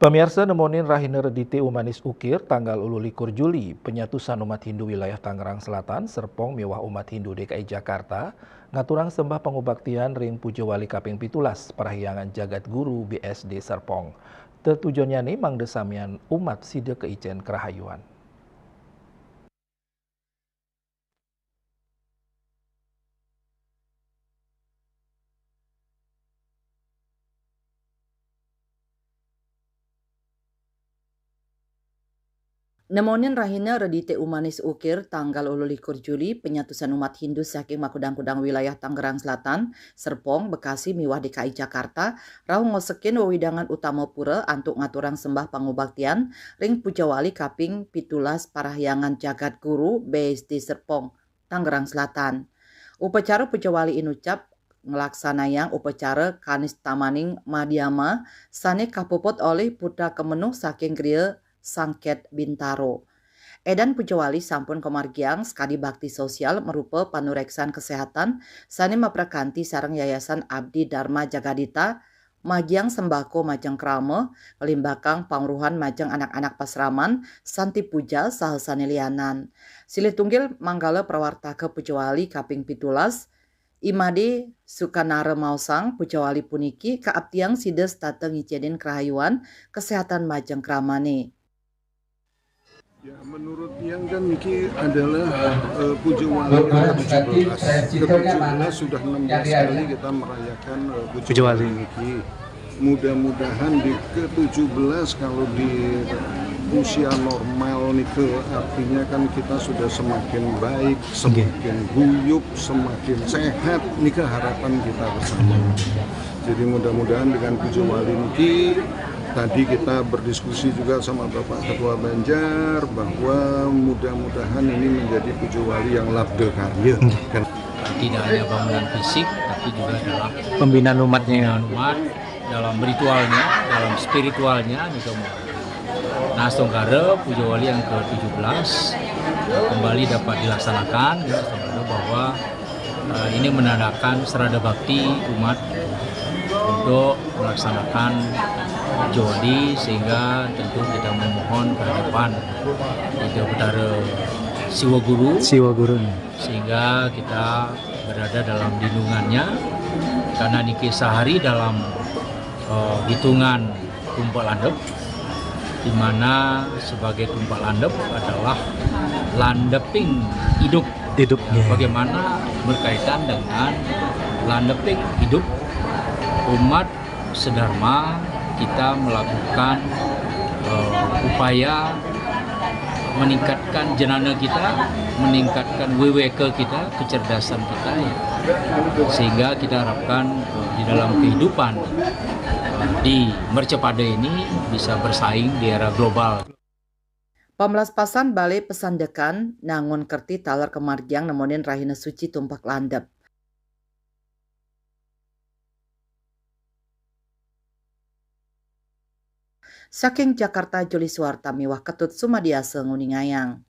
Pemirsa nemonin Rahina Redite Umanis Ukir tanggal 21 Juli, penyatusan umat Hindu wilayah Tangerang Selatan, Serpong miwah umat Hindu DKI Jakarta, ngaturang sembah pangubaktian ring Pujo Wali Kaping Pitulas, Parahyangan Jagat Guru BSD Serpong. Tetujuannya nih mangdesamian umat side keicen kerahayuan. Nemonin Rahina Redite Umanis Ukir tanggal 21 Juli penyatusan umat Hindu saking makudang-kudang wilayah Tangerang Selatan, Serpong, Bekasi, miwah DKI Jakarta, rau ngosekin wewidangan utama pura antuk ngaturang sembah pangubaktian ring Pujawali Kaping Pitulas Parahyangan Jagat Guru BSD Serpong, Tangerang Selatan. Upacara Pujawali inucap ngelaksanayang upacara Kanis Tamaning Madiama sane kapuput oleh putra kemenuh saking griya Sangket Bintaro. Edan Pujawali sampun kemargiang skadi bakti sosial merupa panureksan kesehatan sani maprakanti sareng Yayasan Abdi Dharma Jagadita magiang sembako majeng krama ngelimbakang pangruhan majeng anak-anak pasraman santi puja sahasane lianan. Silih tunggil manggala prawartaka Pujawali Kaping Pitulas Imade Sukanara Mausang Pujawali puniki kaabtiang sides tateng ngicedin kerahayuan kesehatan majeng kramane. Ya, menurut yang kan Niki adalah Pujawali ke-17 sudah 16 kali kita merayakan Pujawali Niki. Mudah-mudahan di ke-17 kalau di usia normal Niki artinya kan kita sudah semakin baik, semakin guyup, semakin sehat. Niki harapan kita bersama. Jadi mudah-mudahan dengan Pujawali Niki tadi kita berdiskusi juga sama Bapak Ketua Banjar bahwa mudah-mudahan ini menjadi Pujawali yang labda karya. Tidak hanya bangunan fisik, tapi juga dalam pembinaan umatnya, dalam ritualnya, dalam spiritualnya. Nah, Songgara Pujawali yang ke-17 kembali dapat dilaksanakan, bahwa ini menandakan serada bakti umat untuk melaksanakan Jodi, sehingga tentu kita memohon ke hadapan Ida Betara Siwa Guru sehingga kita berada dalam lindungannya, karena niki sehari dalam hitungan tumpal landep, di mana sebagai tumpal landep adalah landeping hidup. Bagaimana berkaitan dengan landeping hidup umat sedharma, kita melakukan upaya meningkatkan jenana kita, meningkatkan WWK kita, kecerdasan kita, sehingga kita harapkan di dalam kehidupan di Mercepade ini bisa bersaing di era global. Pamlaspasan Balai Pesandekan nangun kerti talar kemargiang nemonin Rahina Suci tumpak landep. Saking Jakarta Juli Suwarta miwah Ketut Sumadiasa Nguningayang.